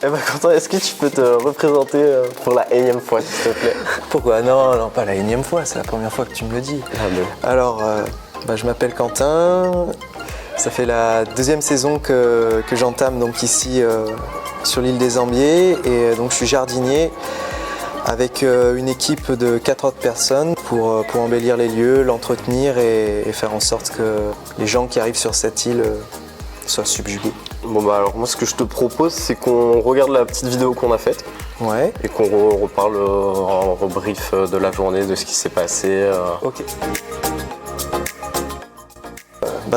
Eh ben Quentin, est-ce que tu peux te représenter pour la énième fois, s'il te plaît? Pourquoi? Non, non, pas la énième fois, c'est la première fois que tu me le dis. Ah bon. Alors, je m'appelle Quentin, ça fait la deuxième saison que j'entame donc ici sur l'île des Ambiers et donc je suis jardinier avec une équipe de 4 autres personnes pour embellir les lieux, l'entretenir et faire en sorte que les gens qui arrivent sur cette île soient subjugués. Bon bah alors moi ce que je te propose c'est qu'on regarde la petite vidéo qu'on a faite. Ouais. Et qu'on reparle en rebrief de la journée, de ce qui s'est passé. Ok.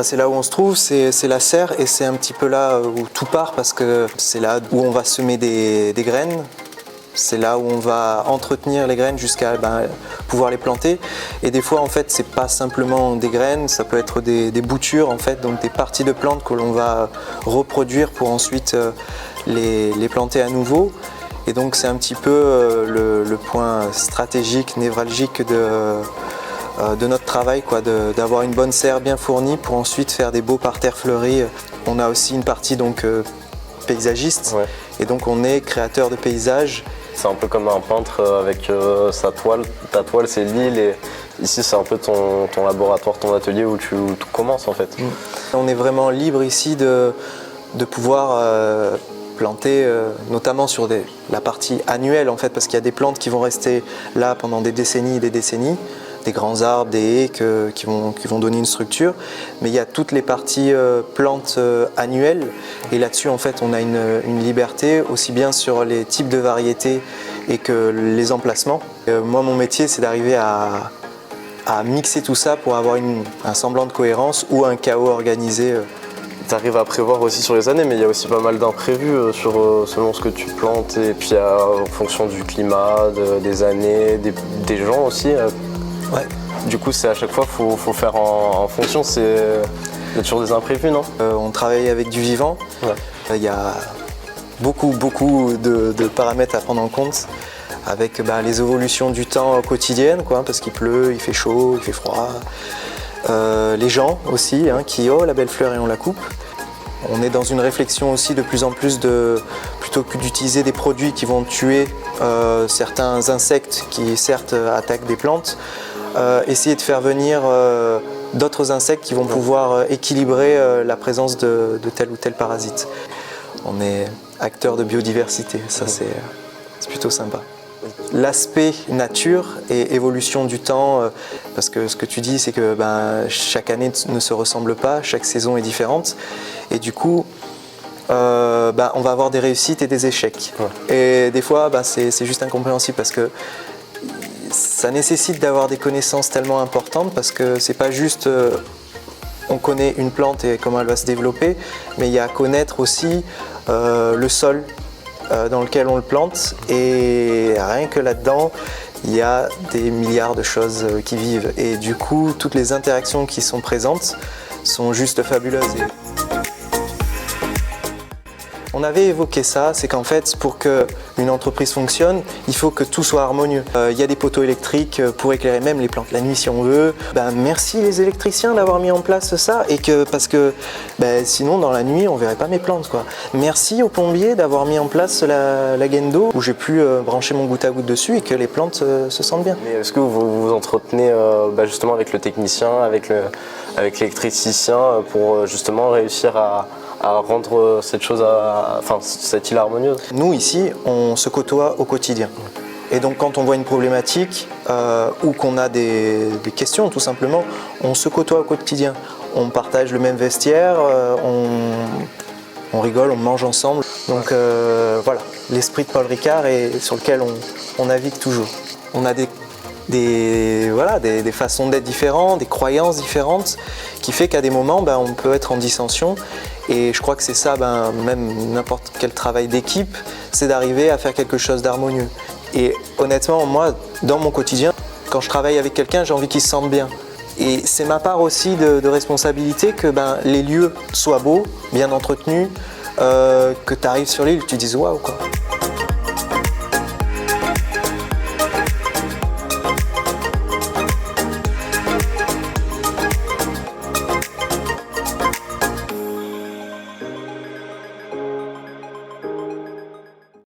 C'est là où on se trouve, c'est la serre et c'est un petit peu là où tout part parce que c'est là où on va semer des graines. C'est là où on va entretenir les graines jusqu'à pouvoir les planter. Et des fois, en fait, c'est pas simplement des graines, ça peut être des boutures, en fait, donc des parties de plantes que l'on va reproduire pour ensuite les planter à nouveau. Et donc, c'est un petit peu le point stratégique, névralgique de notre travail, d'avoir une bonne serre bien fournie pour ensuite faire des beaux parterres fleuris. On a aussi une partie donc paysagiste, ouais. Et donc on est créateur de paysages. C'est un peu comme un peintre avec sa toile. Ta toile c'est l'île et ici c'est un peu ton laboratoire, ton atelier où tout commence en fait. On est vraiment libre ici de pouvoir planter, notamment sur la partie annuelle en fait, parce qu'il y a des plantes qui vont rester là pendant des décennies et des décennies. Des grands arbres, des haies qui vont donner une structure. Mais il y a toutes les parties plantes annuelles. Et là-dessus, en fait, on a une liberté, aussi bien sur les types de variétés et que les emplacements. Moi, mon métier, c'est d'arriver à mixer tout ça pour avoir un semblant de cohérence ou un chaos organisé. Tu arrives à prévoir aussi sur les années, mais il y a aussi pas mal d'imprévus selon ce que tu plantes. Et puis en fonction du climat, des années, des gens aussi. Ouais. Du coup, c'est à chaque fois, faut faire en fonction. Il y a toujours des imprévus, non? On travaille avec du vivant. Ouais. Il y a beaucoup de paramètres à prendre en compte, avec les évolutions du temps quotidiennes, parce qu'il pleut, il fait chaud, il fait froid. Les gens aussi, qui la belle fleur et on la coupe. On est dans une réflexion aussi de plus en plus plutôt que d'utiliser des produits qui vont tuer certains insectes qui certes attaquent des plantes, essayer de faire venir d'autres insectes qui vont pouvoir équilibrer la présence de tel ou tel parasite. On est acteur de biodiversité, ça c'est plutôt sympa. L'aspect nature et évolution du temps, parce que ce que tu dis c'est que chaque année ne se ressemble pas, chaque saison est différente et du coup on va avoir des réussites et des échecs. Ouais. Et des fois c'est juste incompréhensible parce que ça nécessite d'avoir des connaissances tellement importantes parce que c'est pas juste on connaît une plante et comment elle va se développer, mais il y a à connaître aussi le sol dans lequel on le plante et rien que là-dedans il y a des milliards de choses qui vivent et du coup toutes les interactions qui sont présentes sont juste fabuleuses. On avait évoqué ça, c'est qu'en fait, pour qu'une entreprise fonctionne, il faut que tout soit harmonieux. Il y a des poteaux électriques pour éclairer même les plantes la nuit si on veut. Merci les électriciens d'avoir mis en place ça, parce que sinon dans la nuit on verrait pas mes plantes. Merci aux plombiers d'avoir mis en place la gaine d'eau où j'ai pu brancher mon goutte à goutte dessus et que les plantes se sentent bien. Mais est-ce que vous vous entretenez justement avec le technicien, avec l'électricien pour justement réussir à rendre cette île harmonieuse? Nous ici, on se côtoie au quotidien. Et donc quand on voit une problématique ou qu'on a des questions tout simplement, on se côtoie au quotidien. On partage le même vestiaire, on rigole, on mange ensemble. Donc voilà, l'esprit de Paul Ricard est sur lequel on navigue toujours. On a des façons d'être différentes, des croyances différentes, qui fait qu'à des moments, on peut être en dissension. Et je crois que c'est ça, même n'importe quel travail d'équipe, c'est d'arriver à faire quelque chose d'harmonieux. Et honnêtement, moi, dans mon quotidien, quand je travaille avec quelqu'un, j'ai envie qu'il se sente bien. Et c'est ma part aussi de responsabilité que les lieux soient beaux, bien entretenus, que tu arrives sur l'île, tu dises waouh quoi.